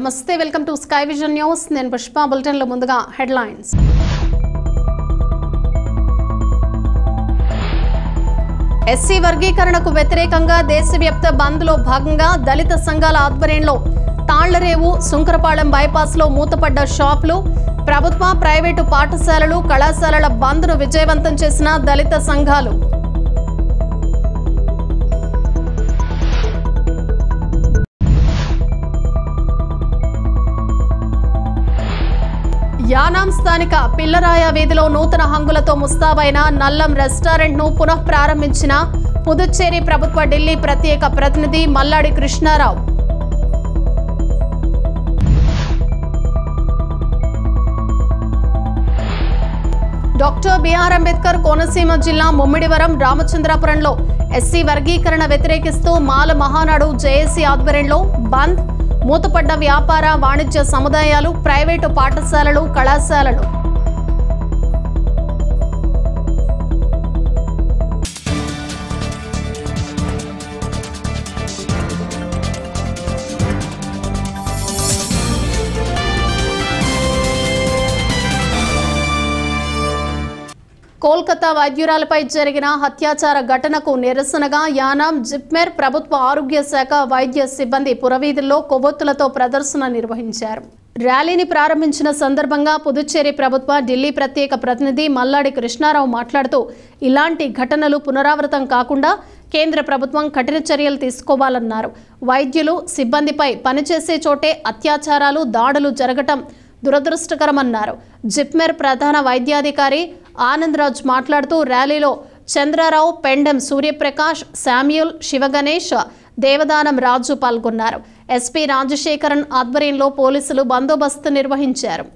నమస్తే, welcome to sky vision news. నేను పుష్ప. బులెటిన్లో ముందుగా హెడ్లైన్స్. ఎస్సీ వర్గీకరణకు వ్యతిరేకంగా దేశవ్యాప్త బంద్లో భాగంగా దళిత సంఘాల ఆధ్వర్యంలో తాళ్లరేవు, సుంకరపాళెం బైపాస్లో మూతపడ్డ షాపులు, ప్రభుత్వ, ప్రైవేటు పాఠశాలలు, కళాశాలల బంద్ను విజయవంతం చేసిన దళిత సంఘాలు. యానాం స్థానిక పిల్లరాయ వీధిలో నూతన హంగులతో ముస్తాబైన నల్లం రెస్టారెంట్ను పునః ప్రారంభించిన పుదుచ్చేరి ప్రభుత్వ ఢిల్లీ ప్రత్యేక ప్రతినిధి మల్లాడి కృష్ణారావు. డాక్టర్ బిఆర్ అంబేద్కర్ కోనసీమ జిల్లా ముమ్మిడివరం రామచంద్రాపురంలో ఎస్సీ వర్గీకరణ వ్యతిరేకిస్తూ మాల మహానాడు జేఏసీ ఆధ్వర్యంలో బంద్, మూతపడ్డ వ్యాపార, వాణిజ్య సముదాయాలు, ప్రైవేటు పాఠశాలలు, కళాశాలలు. కోల్కతా వైద్యురాలపై జరిగిన హత్యాచార ఘటనకు నిరసనగా యానాం జిప్మెర్ ప్రభుత్వ ఆరోగ్య శాఖ వైద్య సిబ్బంది పురవీధుల్లో కొవ్వొత్తులతో ప్రదర్శన నిర్వహించారు. ర్యాలీని ప్రారంభించిన సందర్భంగా పుదుచ్చేరి ప్రభుత్వ ఢిల్లీ ప్రత్యేక ప్రతినిధి మల్లాడి కృష్ణారావు మాట్లాడుతూ, ఇలాంటి ఘటనలు పునరావృతం కాకుండా కేంద్ర ప్రభుత్వం కఠిన చర్యలు తీసుకోవాలన్నారు. వైద్యులు, సిబ్బందిపై పనిచేసే చోటే అత్యాచారాలు, దాడులు జరగటం దురదృష్టకరమన్నారు. జిప్మెర్ ప్రధాన వైద్యాధికారి ఆనందరాజ్ మాట్లాడుతూ, ర్యాలీలో చంద్రారావు, పెండెం సూర్యప్రకాష్, శామ్యూల్, శివగణేష్, దేవదానం రాజు పాల్గొన్నారు. ఎస్పీ రాజశేఖరన్ ఆధ్వర్యంలో పోలీసులు బందోబస్తు నిర్వహించారు.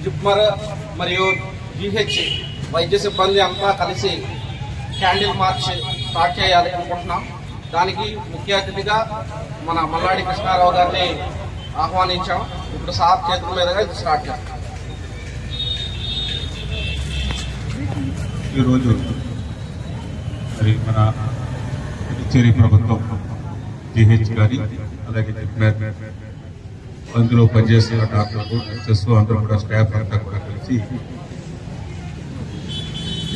జిప్మర్ మరియు జిహెచ్ వైద్య సిబ్బంది అంతా కలిసి క్యాండిల్ మార్చ్ స్టార్ట్ చేయాలి అనుకుంటున్నాం. దానికి ముఖ్య అతిథిగా మన మల్లాడి కృష్ణారావు గారిని ఆహ్వానించాం. ఇప్పుడు సార్ చేతుల మీదుగా ఇది స్టార్ట్ చేస్తాం. ఈరోజు మరి మన పుదుచ్చేరి ప్రభుత్వం జిహెచ్ గారి, అలాగే జిప్మెర్ అందులో పనిచేస్తున్న డాక్టర్లు, నర్సెస్ అందరూ కూడా స్టాఫ్ అంతా కూడా కలిసి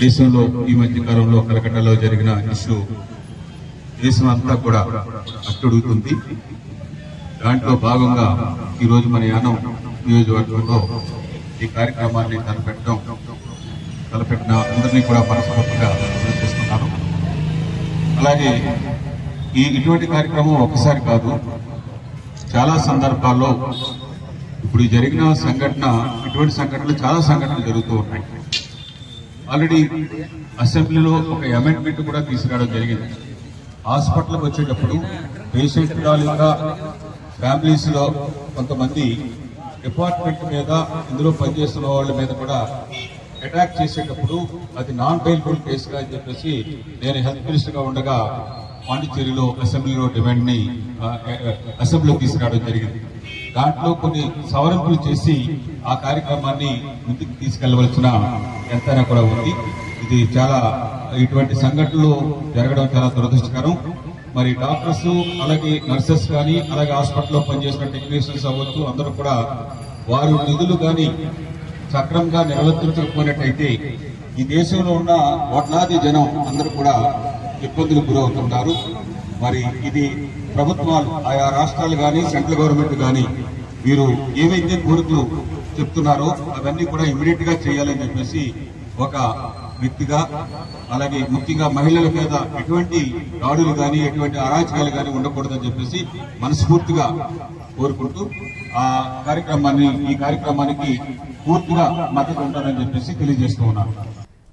దేశంలో ఈ మధ్య కాలంలో కలకట్టాలో జరిగిన ఇష్యూ దేశం అంతా కూడా అట్టుడుగుతుంది. దాంట్లో భాగంగా ఈరోజు మన యానం నియోజకవర్గంలో ఈ కార్యక్రమాన్ని తలపెట్టిన అందరినీ కూడా మనస్ఫూర్తిగా అభినందిస్తున్నాను. అలాగే ఇటువంటి కార్యక్రమం ఒకసారి కాదు, చాలా సందర్భాల్లో ఇప్పుడు జరిగిన సంఘటన, ఇటువంటి సంఘటనలు చాలా సంఘటనలు జరుగుతూ ఉన్నాయి. ఆల్రెడీ అసెంబ్లీలో ఒక అమెండ్మెంట్ కూడా తీసుకురావడం జరిగింది. హాస్పిటల్కి వచ్చేటప్పుడు పేషెంట్ తాలూకా ఫ్యామిలీస్ లో కొంతమంది డిపార్ట్మెంట్ మీద, ఇందులో పనిచేస్తున్న వాళ్ళ మీద కూడా అటాక్ చేసేటప్పుడు అది నాన్ బెయిలబుల్ కేసుగా అని చెప్పేసి నేను హెల్త్ మినిస్టర్ గా ఉండగా పాండిచ్చేరిలో అసెంబ్లీలో డిమాండ్ ని అసెంబ్లీలో తీసుకురావడం జరిగింది. దాంట్లో కొన్ని సవరింపులు చేసి ఆ కార్యక్రమాన్ని ముందుకు తీసుకెళ్లవలసిన ఎంతైనా కూడా ఉంది. ఇది చాలా, ఇటువంటి సంఘటనలు జరగడం చాలా దురదృష్టకరం. మరి డాక్టర్స్, అలాగే నర్సెస్ కానీ, అలాగే హాస్పిటల్లో పనిచేసిన టెక్నీషియన్స్ అవ్వచ్చు, అందరూ కూడా వారి నిధులు కానీ సక్రమంగా నిర్వర్తించకపోయినట్టయితే ఈ దేశంలో ఉన్న కోట్లాది జనం అందరూ కూడా ఇబ్బందులు గురవుతున్నారు. మరి ఇది ప్రభుత్వాలు, ఆయా రాష్ట్రాలు కానీ, సెంట్రల్ గవర్నమెంట్ కానీ మీరు ఏవైతే కోరికలు చెప్తున్నారో అవన్నీ కూడా ఇమీడియట్ గా చేయాలని చెప్పేసి ఒక వ్యక్తిగా, అలాగే ముఖ్యంగా మహిళల మీద ఎటువంటి దాడులు కానీ ఎటువంటి అరాచకాలు కానీ ఉండకూడదని చెప్పేసి మనస్ఫూర్తిగా కోరుకుంటూ ఈ కార్యక్రమానికి పూర్తిగా మద్దతు ఉంటారని చెప్పేసి తెలియజేస్తూ ఉన్నాను.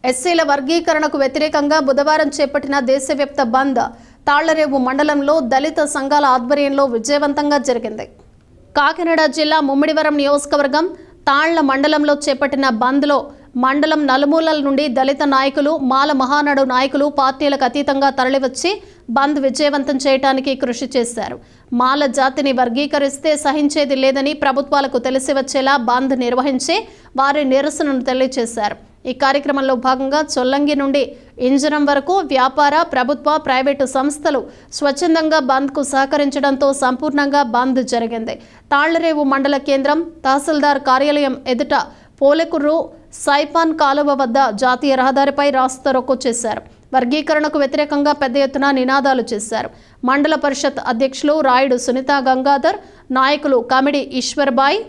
ఎస్సీల వర్గీకరణకు వ్యతిరేకంగా బుధవారం చేపట్టిన దేశవ్యాప్త బంద్ తాళ్లరేవు మండలంలో దళిత సంఘాల ఆధ్వర్యంలో విజయవంతంగా జరిగింది. కాకినాడ జిల్లా ముమ్మిడివరం నియోజకవర్గం తాళ్ల మండలంలో చేపట్టిన బంద్లో మండలం నలుమూలల నుండి దళిత నాయకులు, మాల మహానాడు నాయకులు పార్టీలకు అతీతంగా తరలివచ్చి బంద్ విజయవంతం చేయడానికి కృషి చేశారు. మాల జాతిని వర్గీకరిస్తే సహించేది లేదని ప్రభుత్వాలకు తెలిసి వచ్చేలా బంద్ నిర్వహించి వారి నిరసనను తెలియజేశారు. ఈ కార్యక్రమంలో భాగంగా చొల్లంగి నుండి ఇంజనం వరకు వ్యాపార, ప్రభుత్వ, ప్రైవేటు సంస్థలు స్వచ్ఛందంగా బంద్కు సహకరించడంతో సంపూర్ణంగా బంద్ జరిగింది. తాళ్లరేవు మండల కేంద్రం, తహసీల్దార్ కార్యాలయం ఎదుట పోలెకుర్రు సైపాన్ కాలువ వద్ద జాతీయ రహదారిపై రాస్తారోకో చేశారు. వర్గీకరణకు వ్యతిరేకంగా పెద్ద ఎత్తున నినాదాలు చేశారు. మండల పరిషత్ అధ్యక్షులు రాయుడు సునీత గంగాధర్, నాయకులు కమిడి ఈశ్వర్బాయ్,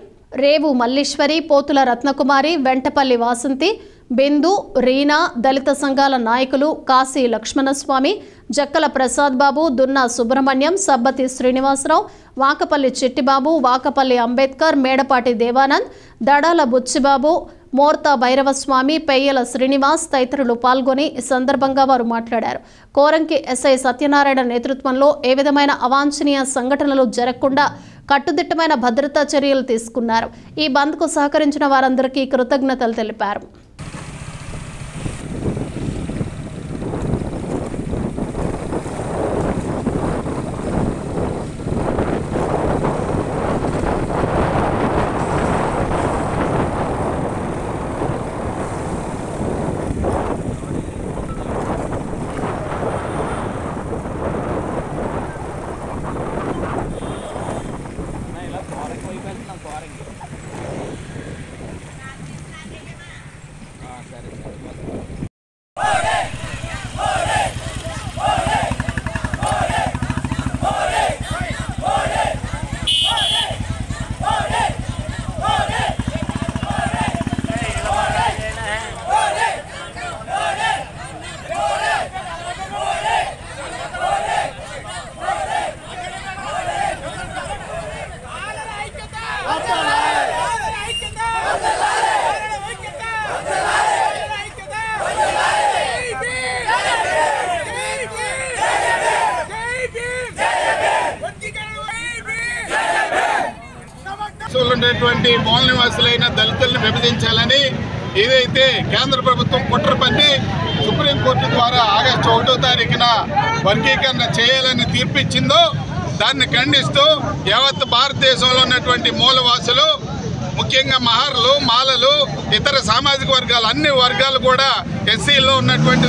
రేవు మల్లీశ్వరి, పోతుల రత్నకుమారి, వెంటపల్లి వాసంతి, బిందు, రీనా, దళిత సంఘాల నాయకులు కాశీ లక్ష్మణస్వామి, జక్కల ప్రసాద్ బాబు, దున్నా సుబ్రహ్మణ్యం, సబ్బతి శ్రీనివాసరావు, వాకపల్లి చిట్టిబాబు, వాకపల్లి అంబేద్కర్, మేడపాటి దేవానంద్, దడాల బుచ్చిబాబు, మోర్తా భైరవస్వామి, పెయ్యల శ్రీనివాస్ తదితరులు పాల్గొని ఈ సందర్భంగా వారు మాట్లాడారు. కోరంకి ఎస్ఐ సత్యనారాయణ నేతృత్వంలో ఏ విధమైన అవాంఛనీయ సంఘటనలు జరగకుండా కట్టుదిట్టమైన భద్రతా చర్యలు తీసుకున్నారు. ఈ బంద్కు సహకరించిన వారందరికీ కృతజ్ఞతలు తెలిపారు. ఉన్నటువంటి మూల నివాసులైన దళితులను విభజించాలని ఏదైతే కేంద్ర ప్రభుత్వం కుట్ర పన్ని సుప్రీంకోర్టు ద్వారా ఆగస్టు 1వ తారీఖున వర్గీకరణ చేయాలని తీర్పు ఇచ్చిందో దాన్ని ఖండిస్తూ యావత్ భారతదేశంలో ఉన్నటువంటి మూలవాసులు, ముఖ్యంగా మహర్లు, మాలలు, ఇతర సామాజిక వర్గాలు, అన్ని వర్గాలు కూడా ఎస్సీలో ఉన్నటువంటి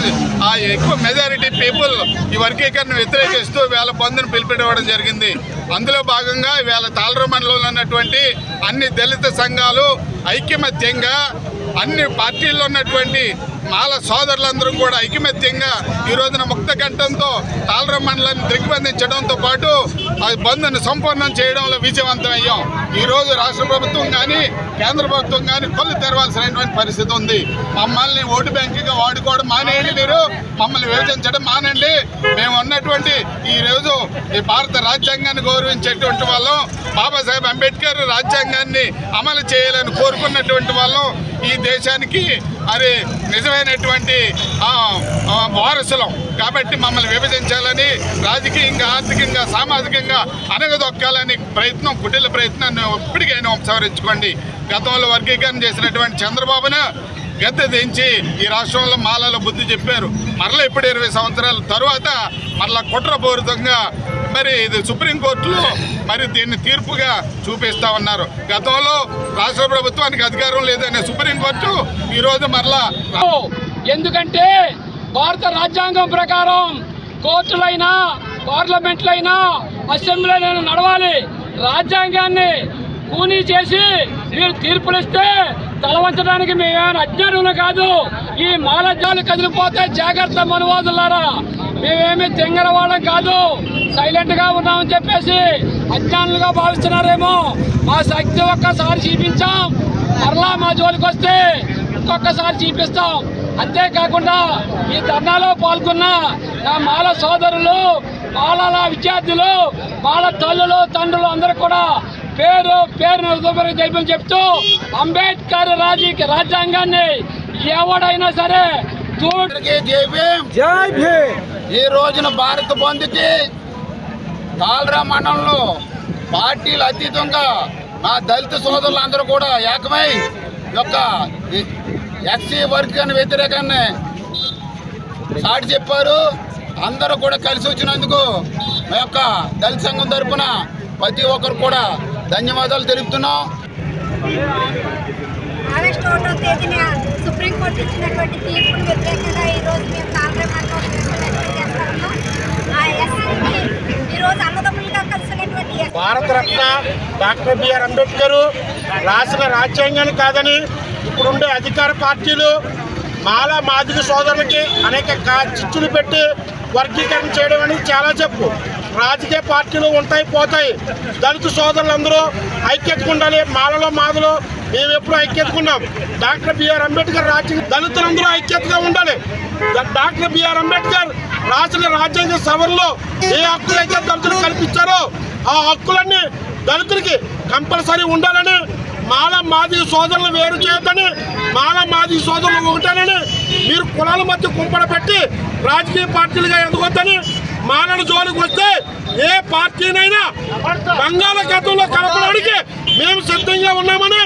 ఆ ఎక్కువ మెజారిటీ పీపుల్ ఈ వర్గీకరణ వ్యతిరేకిస్తూ వేళ బంద్ను పిలిపివ్వడం జరిగింది. అందులో భాగంగా వేళ తాళ్లరేవు మండలంలో ఉన్నటువంటి అన్ని దళిత సంఘాలు ఐక్యమత్యంగా అన్ని పార్టీల్లో ఉన్నటువంటి మాల సోదరులందరూ కూడా ఐకమత్యంగా ఈ రోజున ముక్త కంఠంతో తాళ్లరేవు మండలాన్ని దిగ్బంధించడంతో పాటు ఆ బంద్ను సంపూర్ణం చేయడంలో విజయవంతమయ్యాం. ఈరోజు రాష్ట్ర ప్రభుత్వం కానీ కేంద్ర ప్రభుత్వం కానీ కళ్ళు తెరవాల్సినటువంటి పరిస్థితి ఉంది. మమ్మల్ని ఓటు బ్యాంకుగా వాడుకోవడం మానేయండి, మీరు మమ్మల్ని విభజించడం మానండి. మేము ఉన్నటువంటి ఈరోజు ఈ భారత రాజ్యాంగాన్ని గౌరవించేటువంటి వాళ్ళం, బాబాసాహెబ్ అంబేద్కర్ రాజ్యాంగాన్ని అమలు చేయాలని కోరుకున్నటువంటి వాళ్ళం, ఈ దేశానికి అది నిజమైనటువంటి వారసులం. కాబట్టి మమ్మల్ని విభజించాలని, రాజకీయంగా, ఆర్థికంగా, సామాజికంగా అనగదొక్కాలని ప్రయత్నం, కుటిల ప్రయత్నాన్ని ఇప్పటికైనా ఉపసంహరించుకోండి. గతంలో వర్గీకరణ చేసినటువంటి చంద్రబాబును గద్దె దించి ఈ రాష్ట్రంలో మాలలో బుద్ధి చెప్పారు. మరలా ఇప్పుడు 20 సంవత్సరాల తరువాత మరలా కుట్రపూరితంగా మరి ఇది సుప్రీంకోర్టులో మరి దీన్ని తీర్పుగా చూపిస్తా ఉన్నారు. గతంలో రాష్ట్ర ప్రభుత్వానికి అధికారం లేదనే సుప్రీంకోర్టు ఈరోజు మరలా, ఎందుకంటే భారత రాజ్యాంగం ప్రకారం కోర్టులైనా, పార్లమెంట్లైనా, అసెంబ్లీలైనా నడవాలి. రాజ్యాంగాన్ని కూనీ చేసి మీరు తీర్పులు ఇస్తే తలవంచడానికి మేమేమైనా అజ్ఞానులు కాదు. ఈ మాలజాలు కదిలిపోతే జాగ్రత్త మనవాదులారా. మేమేమి తెంగర వాళ్ళం కాదు, సైలెంట్గా ఉన్నామని చెప్పేసి అజ్ఞానులుగా భావిస్తున్నారేమో. మా శక్తి ఒక్కసారి చూపించాం, మరలా మా జోలికి వస్తే ఇంకొకసారి చూపిస్తాం. అంతేకాకుండా ఈ ధర్నాలో పాల్గొన్న నా మాల సోదరులు, మాలల విద్యార్థులు, మాల తల్లులు, తండ్రులు అందరూ కూడా పేరు జైపని చెప్తూ అంబేద్కర్ రాజ్యాంగాన్ని ఎవడైనా సరే ఈ రోజున భారత బంధుకి కాల్రా మండలంలో పార్టీలు అతీతంగా మా దళిత సోదరులందరూ కూడా ఏకమై యొక్క ఎస్సీ వర్గాన్ని వ్యతిరేకాన్ని చాటి చెప్పారు. అందరూ కూడా కలిసి వచ్చినందుకు మా యొక్క దళిత సంఘం తరఫున ప్రతి ఒక్కరు కూడా ధన్యవాదాలు తెలుపుతున్నాం. ఆగస్టు 1వ తేదీన సుప్రీంకోర్టు ఇచ్చినటువంటి తీర్పును వ్యతిరేకంగా ఈరోజు మేము కాంగ్రెస్ చేస్తాము. ఆ ఎస్సీకి ఈరోజు అన్నదమ్ములుగా కలిసినటువంటి భారతరత్న డాక్టర్ బిఆర్ అంబేద్కర్ రాసిన రాజ్యాంగాన్ని కాదని ఇప్పుడుండే అధికార పార్టీలు మాల మాదిగ సోదరులకి అనేక చిచ్చులు పెట్టి వర్గీకరణ చేయడం అనేది చాలా చెప్పు. రాజకీయ పార్టీలు ఉంటాయి పోతాయి, దళిత సోదరులందరూ ఐక్యతగా ఉండాలి. మాలలో మాదలో మేము ఎప్పుడు ఐక్యతకున్నాం. డాక్టర్ బిఆర్ అంబేద్కర్ దళితులందరూ ఐక్యతగా ఉండాలి. డాక్టర్ బిఆర్ అంబేద్కర్ రాసిన రాజ్యాంగ సభల్లో ఏ హక్కులైతే దళితులు కల్పించారో ఆ హక్కులన్నీ దళితులకి కంపల్సరీ ఉండాలని, మాల మాదిగ సోదరులు వేరు చేయొద్దని, మాల మాదిగ సోదరులు ఒకటేనని, మీరు కులాల మధ్య కుంపడ పెట్టి రాజకీయ పార్టీలుగా ఎదగొద్దని, మాలల జోలికి వస్తే ఏ పార్టీనైనా బంగాళాఖాతంలో కలపడానికి మేము సిద్ధంగా ఉన్నామని.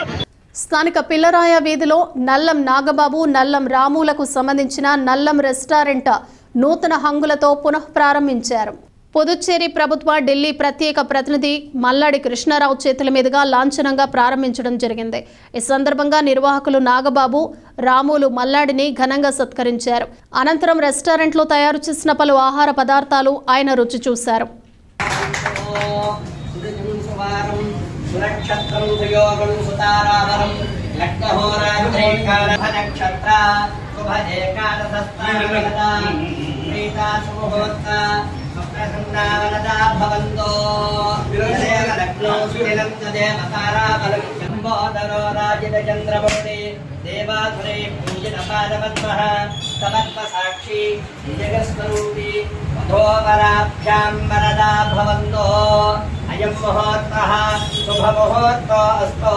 స్థానిక పిల్లరాయ వీధిలో నల్లం నాగబాబు, నల్లం రాములకు సంబంధించిన నల్లం రెస్టారెంట్ నూతన హంగులతో పునః ప్రారంభించారు. పుదుచ్చేరి ప్రభుత్వ ఢిల్లీ ప్రత్యేక ప్రతినిధి మల్లాడి కృష్ణారావు చేతుల మీదుగా లాంఛనంగా ప్రారంభించడం జరిగింది. ఈ సందర్భంగా నిర్వాహకులు నాగబాబు, రాములు మల్లాడిని ఘనంగా సత్కరించారు. అనంతరం రెస్టారెంట్లో తయారు చేసిన పలు ఆహార పదార్థాలు ఆయన రుచి చూశారు. देवाधुरे पूजित पादपद्मः समत्वसाक्षी जगस्वरूपी मधोवराभ्यां वरदा भवन्तो अयं मुहूर्तः शुभमुहूर्तो अस्तु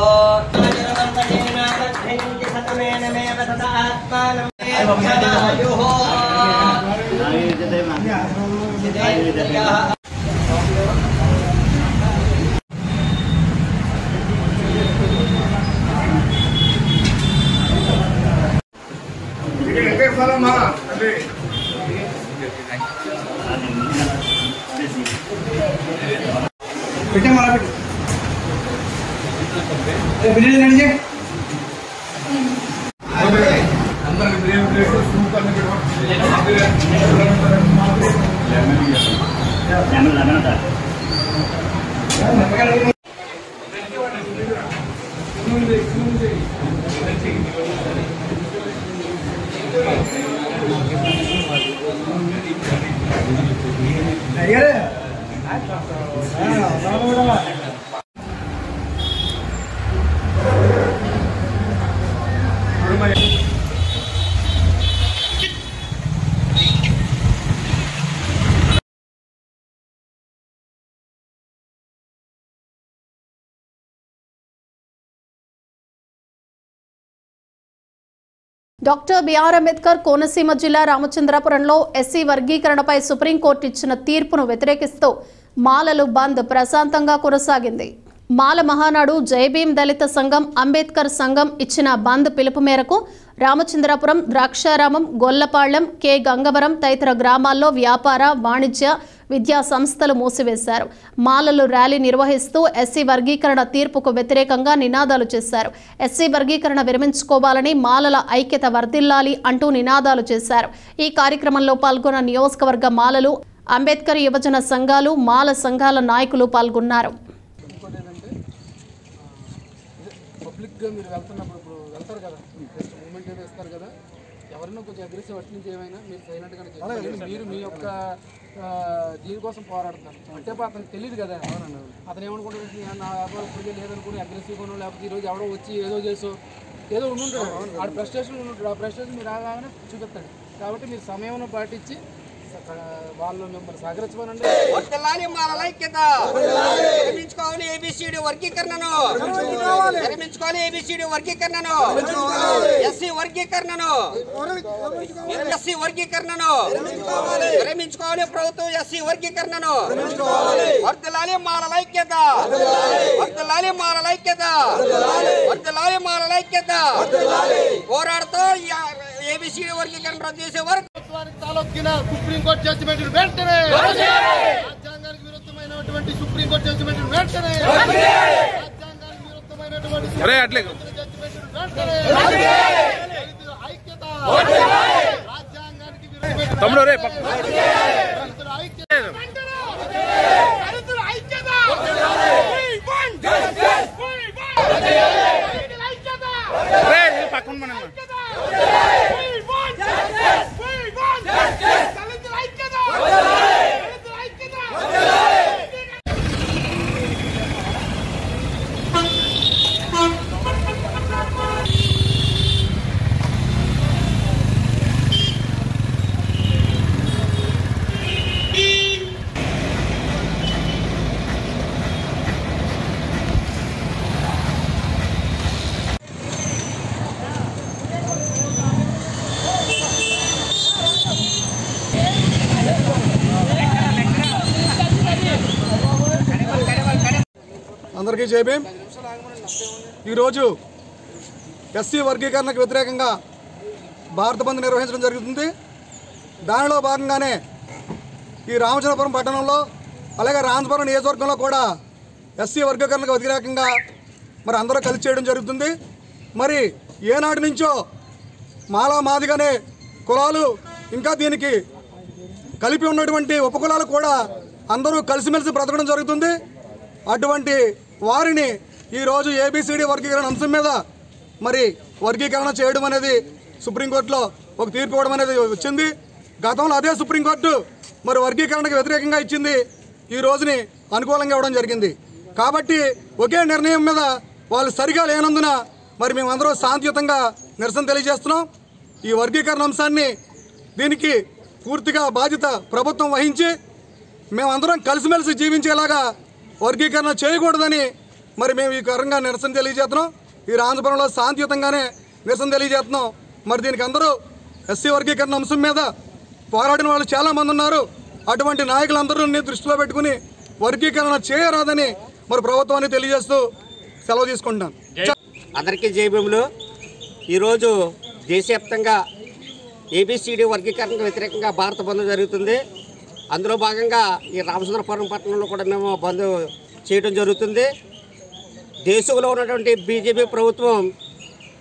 सतमेन मे वदत आत्मानं డాక్టర్ బిఆర్ అంబేద్కర్ కోనసీమ జిల్లా రామచంద్రపురంలో ఎస్సీ వర్గీకరణపై సుప్రీంకోర్టు ఇచ్చిన తీర్పును వ్యతిరేకిస్తూ మాలలు బంద్ ప్రశాంతంగా కొనసాగింది. మాల మహానాడు, జైభీం దళిత సంఘం, అంబేద్కర్ సంఘం ఇచ్చిన బంద్ పిలుపు మేరకు రామచంద్రపురం, ద్రాక్షారామం, గొల్లపాళ్యం, కె గంగవరం తదితర గ్రామాల్లో వ్యాపార, వాణిజ్య, విద్యా సంస్థలు మూసివేశారు. మాలలు ర్యాలీ నిర్వహిస్తూ ఎస్సీ వర్గీకరణ తీర్పుకు వ్యతిరేకంగా నినాదాలు చేశారు. ఎస్సీ వర్గీకరణ విరమించుకోవాలని, మాలల ఐక్యత వర్ధిల్లాలి అంటూ నినాదాలు చేశారు. ఈ కార్యక్రమంలో పాల్గొన్న నియోజకవర్గ మాలలు, అంబేద్కర్ యువజన సంఘాలు, మాల సంఘాల నాయకులు పాల్గొన్నారు. పబ్లిక్గా మీరు వెళ్తున్నప్పుడు ఇప్పుడు వెళ్తారు కదా, మూమెంట్ ఏదో ఇస్తారు కదా, ఎవరైనా కొంచెం అగ్రెసివ్ అటు నుంచి ఏమైనా మీరు సైలెంట్గానే చేయండి. మీరు మీ యొక్క దీనికోసం పోరాడుతున్నారు అంటే అతనికి తెలియదు కదా. అతను ఏమనుకుంటాడు, నా వ్యాపారం ఇప్పటికే లేదనుకుని అగ్రెసివ్గా లేకపోతే ఈరోజు ఎవడో వచ్చి ఏదో చేసో ఏదో ఉండుంటాడు, ఆడ ఫ్రస్ట్రేషన్ ఉండుంటాడు. ఆ ఫ్రస్ట్రేషన్ మీరు రాగానే చూపిస్తాడు. కాబట్టి మీరు సమయం పాటించి వాళ్ళు మిమ్మల్ని సహకరించమనండి. నిర్మించుకోవాలి ఏబిసిడి వర్గీకరణను, నిర్మించుకోవాలి ఏబిసిడి వర్గీకరణను, ఎస్సీ వర్గీకరణను, ఎస్సీ వర్గీకరణను నిర్మించుకోవాలి. ప్రభుత్వం ఎస్సీ వర్గీకరణను వర్ధిల్లాలి. మాలల ఐక్యత, వర్ధిల్లాలి. మాలల ఐక్యత, వర్ధిల్లాలి. మాలల ఐక్యత. పోరాడుతూ ఏబిసిడి వర్గీకరణ రద్దు చేసే వరకు సుప్రీంకోర్టు జడ్జిమెంట్ వెంటనే, రాజ్యాంగానికి విరుద్ధమైనటువంటి సుప్రీంకోర్టు జడ్జిమెంట్ వెంటనే, రాజ్యాంగానికి విరుద్ధమైనటువంటి జడ్జిమెంట్ వెంటనే, ఐక్యత, రాజ్యాంగానికి అందరికీ జై భీమ్. ఈరోజు ఎస్సీ వర్గీకరణకు వ్యతిరేకంగా భారత బంద్ నిర్వహించడం జరుగుతుంది. దానిలో భాగంగానే ఈ రామచంద్రపురం పట్టణంలో అలాగే రామచంద్రపురం నియోజకవర్గంలో కూడా ఎస్సీ వర్గీకరణకు వ్యతిరేకంగా మరి అందరూ కలిసి చేయడం జరుగుతుంది. మరి ఏనాటి నుంచో మాలా మాదిగానే కులాలు ఇంకా దీనికి కలిపి ఉన్నటువంటి ఉపకులాలు కూడా అందరూ కలిసిమెలిసి బ్రతకడం జరుగుతుంది. అటువంటి వారిని ఈరోజు ఏబిసిడి వర్గీకరణ అంశం మీద మరి వర్గీకరణ చేయడం అనేది సుప్రీంకోర్టులో ఒక తీర్పు ఇవ్వడం అనేది వచ్చింది. గతంలో అదే సుప్రీంకోర్టు మరి వర్గీకరణకు వ్యతిరేకంగా ఇచ్చింది, ఈ రోజుని అనుకూలంగా ఇవ్వడం జరిగింది. కాబట్టి ఒకే నిర్ణయం మీద వాళ్ళు సరిగా లేనందున మరి మేమందరం శాంతియుతంగా నిరసన తెలియజేస్తున్నాం. ఈ వర్గీకరణ అంశాన్ని దీనికి పూర్తిగా బాధ్యత ప్రభుత్వం వహించి మేమందరం కలిసిమెలిసి జీవించేలాగా వర్గీకరణ చేయకూడదని మరి మేము ఈ కారణంగా నిరసన తెలియజేస్తున్నాం. ఈ రామచంద్రపురంలో శాంతియుతంగానే నిరసన తెలియజేస్తున్నాం. మరి దీనికి అందరూ ఎస్సీ వర్గీకరణ అంశం మీద పోరాడిన వాళ్ళు చాలామంది ఉన్నారు. అటువంటి నాయకులందరినీ దృష్టిలో పెట్టుకుని వర్గీకరణ చేయరాదని మరి ప్రభుత్వాన్ని తెలియజేస్తూ సెలవు తీసుకుంటాం. అందరికీ జైభీములు. ఈరోజు దేశవ్యాప్తంగా ఏబిసిడి వర్గీకరణకు వ్యతిరేకంగా భారత బంద్ జరుగుతుంది. అందులో భాగంగా ఈ రామచంద్రపురం పట్టణంలో కూడా మేము బంద్ చేయడం జరుగుతుంది. దేశంలో ఉన్నటువంటి బీజేపీ ప్రభుత్వం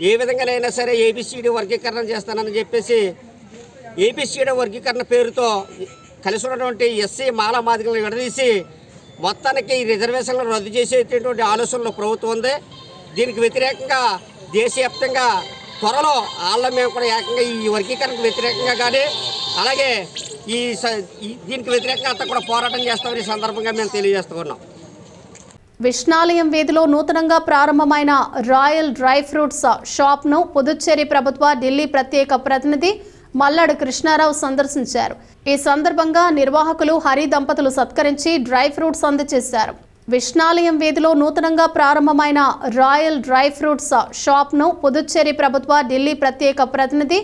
ఏ విధంగానైనా సరే ఏబిసిడి వర్గీకరణ చేస్తానని చెప్పేసి ఏబిసిడి వర్గీకరణ పేరుతో కలిసి ఉన్నటువంటి ఎస్సీ మాలా మాదిగలను విడదీసి మొత్తానికి రిజర్వేషన్లు రద్దు చేసేటటువంటి ఆలోచనలో ప్రభుత్వం ఉంది. దీనికి వ్యతిరేకంగా దేశవ్యాప్తంగా త్వరలో మేము కూడా ఏకంగా ఈ వర్గీకరణకు వ్యతిరేకంగా కానీ అలాగే దీనికి వ్యతిరేకంగా అంతా కూడా పోరాటం చేస్తామని ఈ సందర్భంగా మేము తెలియజేస్తున్నాం. విష్ణాలయం వీధిలో నూతనంగా ప్రారంభమైన రాయల్ డ్రై ఫ్రూట్స్ షాప్ను పుదుచ్చేరి ప్రభుత్వ ఢిల్లీ ప్రత్యేక ప్రతినిధి మల్లాడు కృష్ణారావు సందర్శించారు. ఈ సందర్భంగా నిర్వాహకులు హరి దంపతులు సత్కరించి డ్రై ఫ్రూట్స్ అందజేశారు. విష్ణాలయం వీధిలో నూతనంగా ప్రారంభమైన రాయల్ డ్రై ఫ్రూట్స్ షాప్ను పుదుచ్చేరి ప్రభుత్వ ఢిల్లీ ప్రత్యేక ప్రతినిధి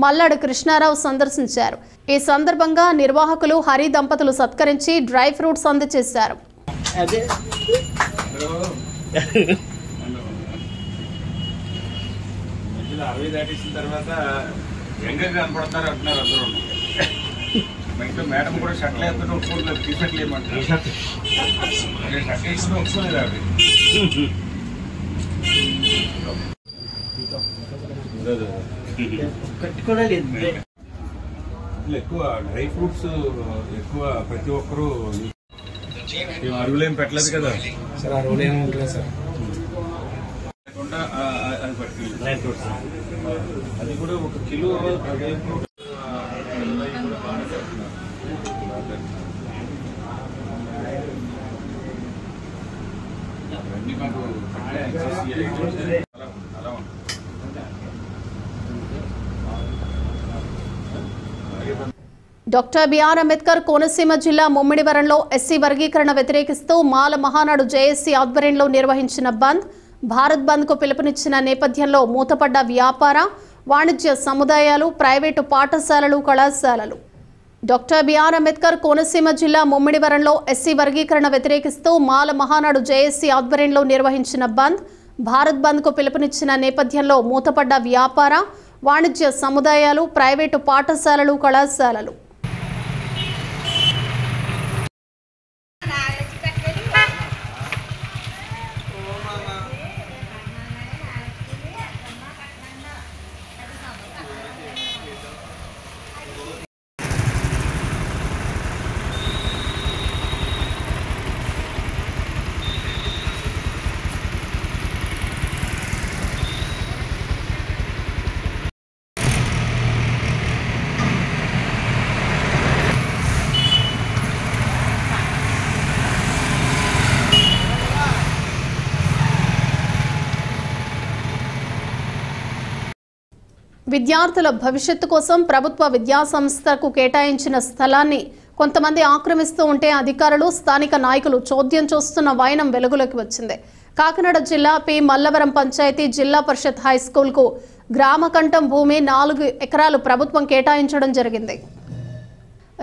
మల్లాడు కృష్ణారావు సందర్శించారు. ఈ సందర్భంగా నిర్వాహకులు హరి దంపతులు సత్కరించి డ్రై ఫ్రూట్స్ అందజేశారు. మేడం కూడా షర్ట్లు వేస్తుంటే ఒప్పుకోలేదు, టీ షర్ట్లు ఏమంటారు, షర్ట్ వేసుకుంటే ఒప్పుకోలేదు. అవి ఎక్కువ డ్రై ఫ్రూట్స్ ఎక్కువ ప్రతి ఒక్కరూ అరువులేం పెట్టలేదు కదా సార్. అరువులు ఏమి ఉంటుంది సార్ లేకుండా అది పట్టుకెళ్ళి డ్రై ఫ్రూట్స్ అది కూడా 1 kilo doctor BR Ambedkar Konaseema జిల్లా ముమ్మిడివరంలో ఎస్సీ వర్గీకరణ వ్యతిరేకిస్తూ మాల మహానాడు జేఏసీ ఆధ్వర్యంలో నిర్వహించిన బంద్ భారత్ బంద్కు పిలుపునిచ్చిన నేపథ్యంలో మూతపడ్డ వ్యాపార వాణిజ్య సముదాయాలు ప్రైవేటు పాఠశాలలు కళాశాలలు డాక్టర్ బిఆర్ అంబేద్కర్ కోనసీమ జిల్లా ముమ్మిడివరంలో ఎస్సీ వర్గీకరణ వ్యతిరేకిస్తూ మాల మహానాడు జేఏసీ ఆధ్వర్యంలో నిర్వహించిన బంద్ భారత్ బంద్కు పిలుపునిచ్చిన నేపథ్యంలో మూతపడ్డ వ్యాపార వాణిజ్య సముదాయాలు ప్రైవేటు పాఠశాలలు కళాశాలలు విద్యార్థుల భవిష్యత్తు కోసం ప్రభుత్వ విద్యా సంస్థకు కేటాయించిన స్థలాన్ని కొంతమంది ఆక్రమిస్తూ ఉంటే అధికారులు స్థానిక నాయకులు చోద్యం చూస్తున్న వైనం వెలుగులోకి వచ్చింది. కాకినాడ జిల్లా పి మల్లవరం పంచాయతీ జిల్లా పరిషత్ హై స్కూల్కు గ్రామకంఠం భూమి 4 ఎకరాలు ప్రభుత్వం కేటాయించడం జరిగింది.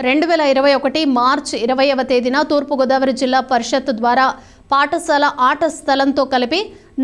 2021 మార్చి 20వ తేదీన తూర్పుగోదావరి జిల్లా పరిషత్ ద్వారా పాఠశాల ఆట స్థలంతో కలిపి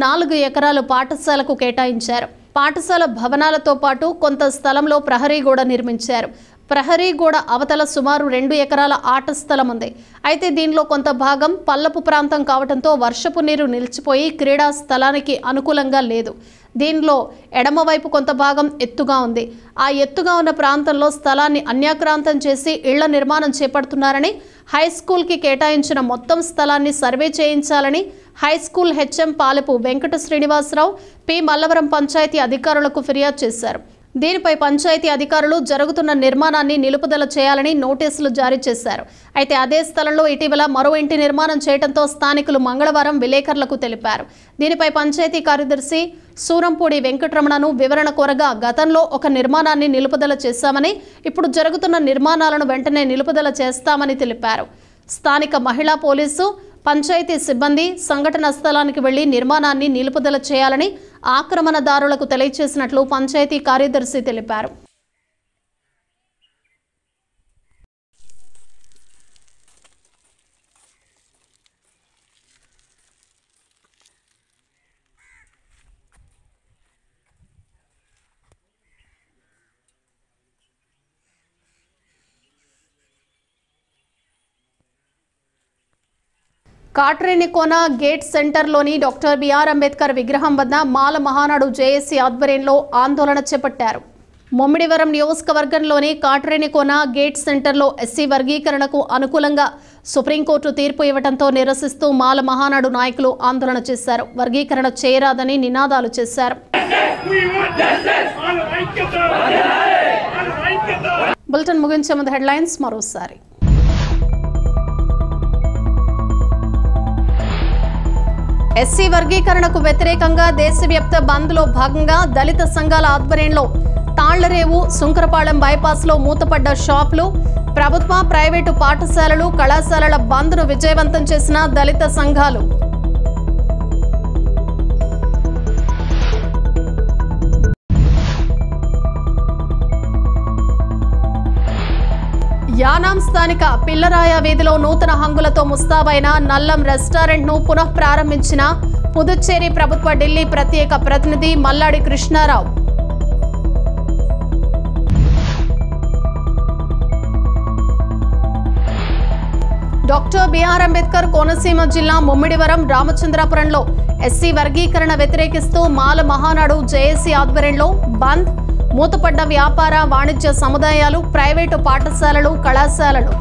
4 ఎకరాలు పాఠశాలకు కేటాయించారు. పాఠశాల భవనాలతో పాటు కొంత స్థలంలో ప్రహరీ గోడ నిర్మించారు. ప్రహరీ గోడ అవతల సుమారు 2 ఎకరాల ఆట స్థలం ఉంది. అయితే దీనిలో కొంత భాగం పల్లపు ప్రాంతం కావడంతో వర్షపు నీరు నిలిచిపోయి క్రీడా స్థలానికి అనుకూలంగా లేదు. దీనిలో ఎడమవైపు కొంత భాగం ఎత్తుగా ఉంది. ఆ ఎత్తుగా ఉన్న ప్రాంతంలో స్థలాన్ని అన్యాక్రాంతం చేసి ఇళ్ల నిర్మాణం చేపడుతున్నారని, హై స్కూల్కి కేటాయించిన మొత్తం స్థలాన్ని సర్వే చేయించాలని high school HM Palepu Venkata Srinivasarao P Mallavaram panchayat అధికారులకు ఫిర్యాదు చేశారు. దీనిపై పంచాయతీ అధికారులు జరుగుతున్న నిర్మాణాన్ని నిలుపుదల చేయాలని నోటీసులు జారీ చేశారు. అయితే అదే స్థలంలో ఇటీవల మరో ఇంటి నిర్మాణం చేయడంతో స్థానికులు మంగళవారం విలేకరులకు తెలిపారు. దీనిపై పంచాయతీ కార్యదర్శి సూరంపూడి వెంకటరమణను వివరణ కోరగా గతంలో ఒక నిర్మాణాన్ని నిలుపుదల చేశామని, ఇప్పుడు జరుగుతున్న నిర్మాణాలను వెంటనే నిలుపుదల చేస్తామని తెలిపారు. స్థానిక మహిళా పోలీసు పంచాయతీ సిబ్బంది సంఘటన స్థలానికి వెళ్లి నిర్మాణాన్ని నిలుపుదల చేయాలని ఆక్రమణదారులకు తెలియజేసినట్లు పంచాయతీ కార్యదర్శి తెలిపారు. కాట్రేనికోన గేట్ సెంటర్లోని డాక్టర్ బిఆర్ అంబేద్కర్ విగ్రహం వద్ద మాల మహానాడు జేఏసీ ఆధ్వర్యంలో ఆందోళన చేపట్టారు. ముమ్మిడివరం నియోజకవర్గంలోని కాట్రేనికోన గేట్ సెంటర్లో ఎస్సీ వర్గీకరణకు అనుకూలంగా సుప్రీంకోర్టు తీర్పు ఇవ్వడంతో నిరసిస్తూ మాల మహానాడు నాయకులు ఆందోళన చేశారు. వర్గీకరణ చేయరాదని నినాదాలు చేశారు. బులెటిన్ ముగించే ముందు హెడ్లైన్స్ మరోసారి. ఎస్సీ వర్గీకరణకు వ్యతిరేకంగా దేశవ్యాప్త బంద్లో భాగంగా దళిత సంఘాల ఆధ్వర్యంలో తాళ్లరేవు సుంకరపాళెం బైపాస్లో మూతపడ్డ షాపులు, ప్రభుత్వ ప్రైవేటు పాఠశాలలు కళాశాలల బంద్ను విజయవంతం చేసిన దళిత సంఘాలు. యానాం స్థానిక పిల్లరాయ వీధిలో నూతన హంగులతో ముస్తాబైన నల్లం రెస్టారెంట్ను పునః ప్రారంభించిన పుదుచ్చేరి ప్రభుత్వ ఢిల్లీ ప్రత్యేక ప్రతినిధి మల్లాడి కృష్ణారావు. డాక్టర్ బిఆర్ అంబేద్కర్ కోనసీమ జిల్లా ముమ్మిడివరం రామచంద్రాపురంలో ఎస్సీ వర్గీకరణ వ్యతిరేకిస్తూ మాల మహానాడు జేఏసీ ఆధ్వర్యంలో బంద్, మూతపడ్డ వ్యాపార వాణిజ్య సముదాయాలు ప్రైవేటు పాఠశాలలు కళాశాలలు.